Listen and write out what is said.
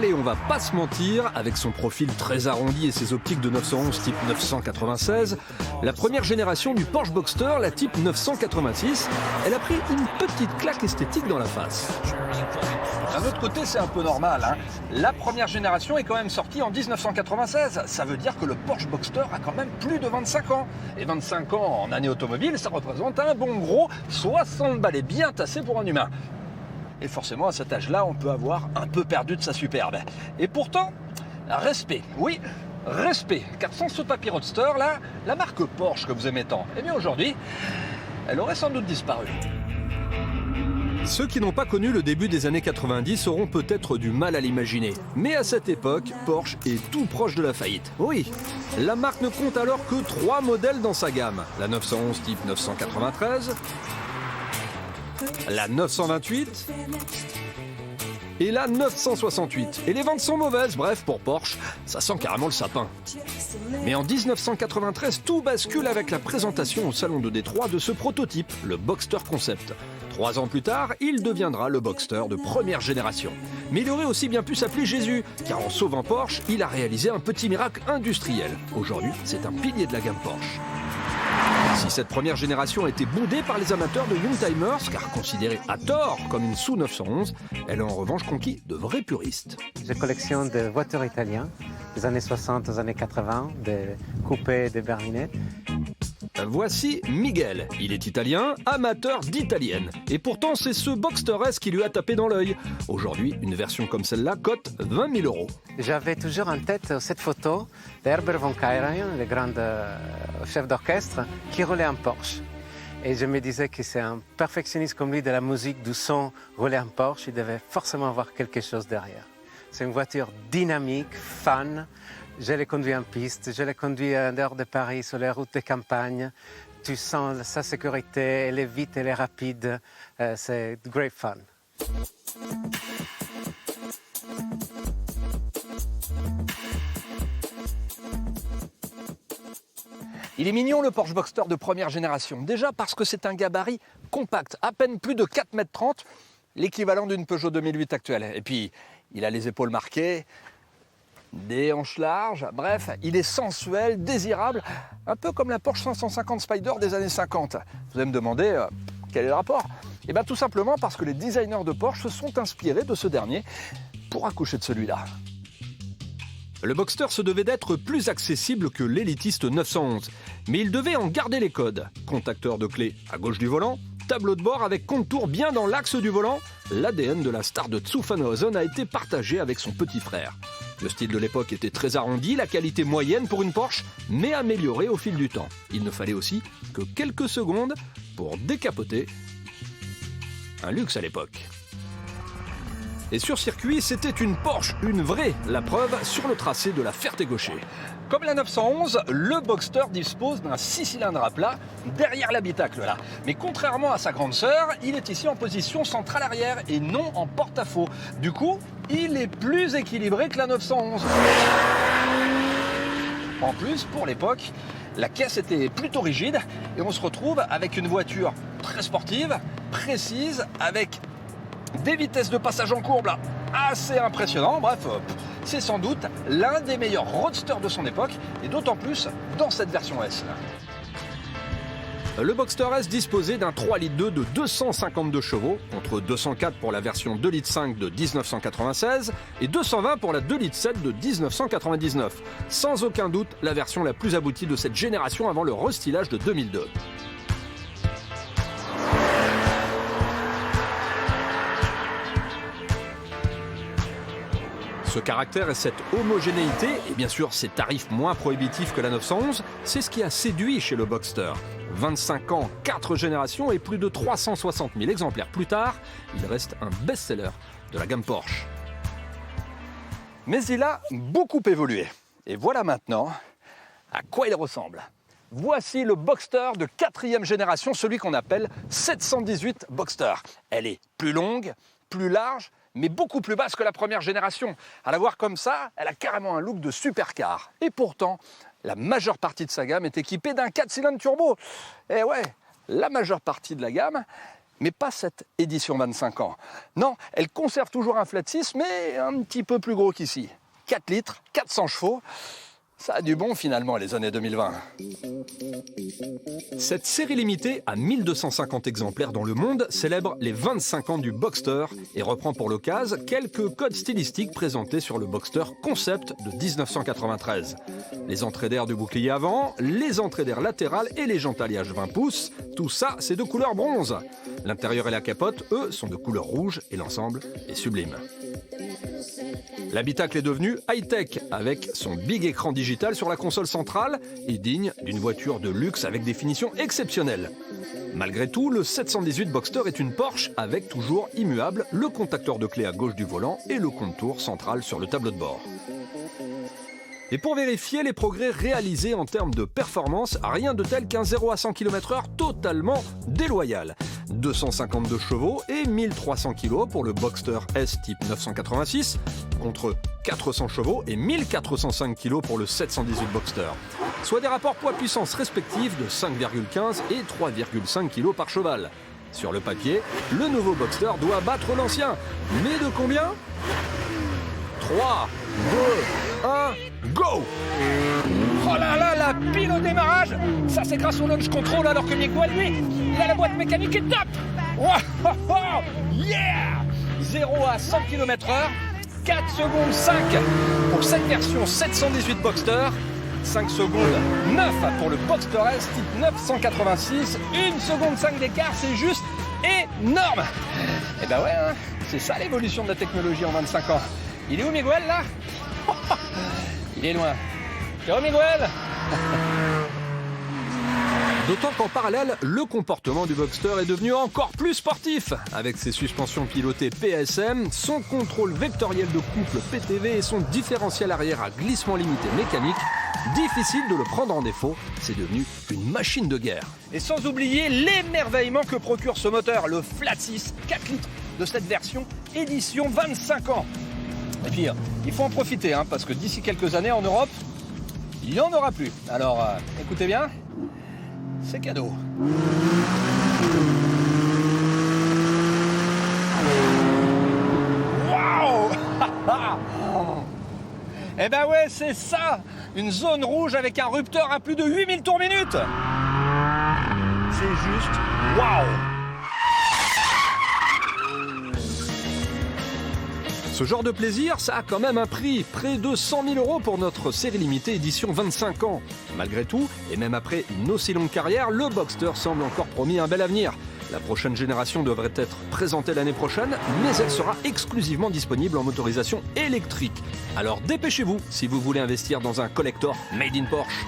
Allez, on va pas se mentir, avec son profil très arrondi et ses optiques de 911 type 996, la première génération du Porsche Boxster, la type 986, elle a pris une petite claque esthétique dans la face. D'un autre côté, c'est un peu normal, hein. La première génération est quand même sortie en 1996. Ça veut dire que le Porsche Boxster a quand même plus de 25 ans. Et 25 ans en année automobile, ça représente un bon gros 60 balais bien tassés pour un humain. Et forcément, à cet âge-là, on peut avoir un peu perdu de sa superbe. Et pourtant, respect, oui, respect. Car sans ce papy roadster, là, la marque Porsche que vous aimez tant, eh bien aujourd'hui, elle aurait sans doute disparu. Ceux qui n'ont pas connu le début des années 90 auront peut-être du mal à l'imaginer. Mais à cette époque, Porsche est tout proche de la faillite. Oui, la marque ne compte alors que 3 modèles dans sa gamme. La 911 type 993, la 928 et la 968. Et les ventes sont mauvaises, bref, pour Porsche, ça sent carrément le sapin. Mais en 1993, tout bascule avec la présentation au salon de Détroit de ce prototype, le Boxster Concept. 3 ans plus tard, il deviendra le Boxster de première génération. Mais il aurait aussi bien pu s'appeler Jésus, car en sauvant Porsche, il a réalisé un petit miracle industriel. Aujourd'hui, c'est un pilier de la gamme Porsche. Si cette première génération a été boudée par les amateurs de Youngtimers, car considérée à tort comme une sous-911, elle a en revanche conquis de vrais puristes. Je collectionne des voitures italiennes, des années 60 aux années 80, des coupés, des berlinettes. Voici Miguel. Il est italien, amateur d'italienne. Et pourtant, c'est ce Boxster S qui lui a tapé dans l'œil. Aujourd'hui, une version comme celle-là cote 20 000 €. J'avais toujours en tête cette photo d'Herbert von Karajan, le grand chef d'orchestre, qui roulait en Porsche. Et je me disais que c'est un perfectionniste comme lui de la musique, du son, rouler en Porsche, il devait forcément avoir quelque chose derrière. C'est une voiture dynamique, fun. Je l'ai conduit en piste, je l'ai conduit en dehors de Paris, sur les routes de campagne. Tu sens sa sécurité, elle est vite, elle est rapide. C'est great fun. Il est mignon le Porsche Boxster de première génération. Déjà parce que c'est un gabarit compact, à peine plus de 4,30 m, l'équivalent d'une Peugeot 2008 actuelle. Et puis, il a les épaules marquées, des hanches larges, bref, il est sensuel, désirable, un peu comme la Porsche 550 Spyder des années 50. Vous allez me demander quel est le rapport ? Eh bien tout simplement parce que les designers de Porsche se sont inspirés de ce dernier pour accoucher de celui-là. Le Boxster se devait d'être plus accessible que l'élitiste 911, mais il devait en garder les codes. Contacteur de clé à gauche du volant, tableau de bord avec contour bien dans l'axe du volant, l'ADN de la star de Zuffenhausen a été partagé avec son petit frère. Le style de l'époque était très arrondi, la qualité moyenne pour une Porsche, mais améliorée au fil du temps. Il ne fallait aussi que quelques secondes pour décapoter. Un luxe à l'époque. Et sur circuit, c'était une Porsche, une vraie, la preuve sur le tracé de la Ferté-Gaucher. Comme la 911, le Boxster dispose d'un 6 cylindres à plat derrière l'habitacle là. Mais contrairement à sa grande sœur, il est ici en position centrale arrière et non en porte-à-faux. Du coup, il est plus équilibré que la 911. En plus, pour l'époque, la caisse était plutôt rigide et on se retrouve avec une voiture très sportive, précise, avec des vitesses de passage en courbe là, assez impressionnant. Bref, c'est sans doute l'un des meilleurs roadsters de son époque, et d'autant plus dans cette version S. Le Boxster S disposait d'un 3,2 litres de 252 chevaux, contre 204 pour la version 2,5 litres de 1996 et 220 pour la 2,7 litres de 1999. Sans aucun doute, la version la plus aboutie de cette génération avant le restylage de 2002. Ce caractère et cette homogénéité, et bien sûr ces tarifs moins prohibitifs que la 911, c'est ce qui a séduit chez le Boxster. 25 ans, 4 générations et plus de 360 000 exemplaires plus tard, il reste un best-seller de la gamme Porsche. Mais il a beaucoup évolué. Et voilà maintenant à quoi il ressemble. Voici le Boxster de 4e génération, celui qu'on appelle 718 Boxster. Elle est plus longue, plus large, mais beaucoup plus basse que la première génération. À la voir comme ça, elle a carrément un look de supercar. Et pourtant, la majeure partie de sa gamme est équipée d'un 4 cylindres turbo. Et ouais, la majeure partie de la gamme, Mais pas cette édition 25 ans. Non, elle conserve toujours un flat 6, mais un petit peu plus gros qu'ici. 4 litres, 400 chevaux. Ça a du bon finalement les années 2020. Cette série limitée à 1250 exemplaires dans le monde célèbre les 25 ans du Boxster et reprend pour l'occasion quelques codes stylistiques présentés sur le Boxster Concept de 1993. Les entrées d'air du bouclier avant, les entrées d'air latérales et les jantes alliage 20 pouces, tout ça c'est de couleur bronze. L'intérieur et la capote, eux, sont de couleur rouge et l'ensemble est sublime. L'habitacle est devenu high-tech avec son big écran digital sur la console centrale et digne d'une voiture de luxe avec des finitions exceptionnelles. Malgré tout, le 718 Boxster est une Porsche avec toujours immuable le contacteur de clé à gauche du volant et le compte-tours central sur le tableau de bord. Et pour vérifier les progrès réalisés en termes de performance, rien de tel qu'un 0 à 100 km/h totalement déloyal. 252 chevaux et 1300 kg pour le Boxster S type 986, contre 400 chevaux et 1405 kg pour le 718 Boxster. Soit des rapports poids-puissance respectifs de 5,15 et 3,5 kg par cheval. Sur le papier, le nouveau Boxster doit battre l'ancien. Mais de combien ? 3, 2, 1, go! Oh là là, la pile au démarrage! Ça, c'est grâce au launch control, alors que Miguel, lui, il a la boîte mécanique est top! Oh, oh, oh, yeah! 0 à 100 km/h, 4 secondes 5 pour cette version 718 Boxster, 5 secondes 9 pour le Boxster S type 986, 1 seconde 5 d'écart, c'est juste énorme! Et ben ouais, hein, c'est ça l'évolution de la technologie en 25 ans. Il est où Miguel là? Il est loin. Ciao Miguel. D'autant qu'en parallèle, le comportement du Boxster est devenu encore plus sportif. Avec ses suspensions pilotées PSM, son contrôle vectoriel de couple PTV et son différentiel arrière à glissement limité mécanique, difficile de le prendre en défaut, c'est devenu une machine de guerre. Et sans oublier l'émerveillement que procure ce moteur, le Flat 6 4 litres de cette version édition 25 ans. Et puis, il faut en profiter, hein, parce que d'ici quelques années en Europe, il n'y en aura plus. Alors, écoutez bien, c'est cadeau. Waouh! Eh ben ouais, c'est ça! Une zone rouge avec un rupteur à plus de 8000 tours minute! C'est juste waouh! Ce genre de plaisir, ça a quand même un prix, près de 100 000 € pour notre série limitée édition 25 ans. Malgré tout, et même après une aussi longue carrière, le Boxster semble encore promis un bel avenir. La prochaine génération devrait être présentée l'année prochaine, mais elle sera exclusivement disponible en motorisation électrique. Alors dépêchez-vous si vous voulez investir dans un collector made in Porsche.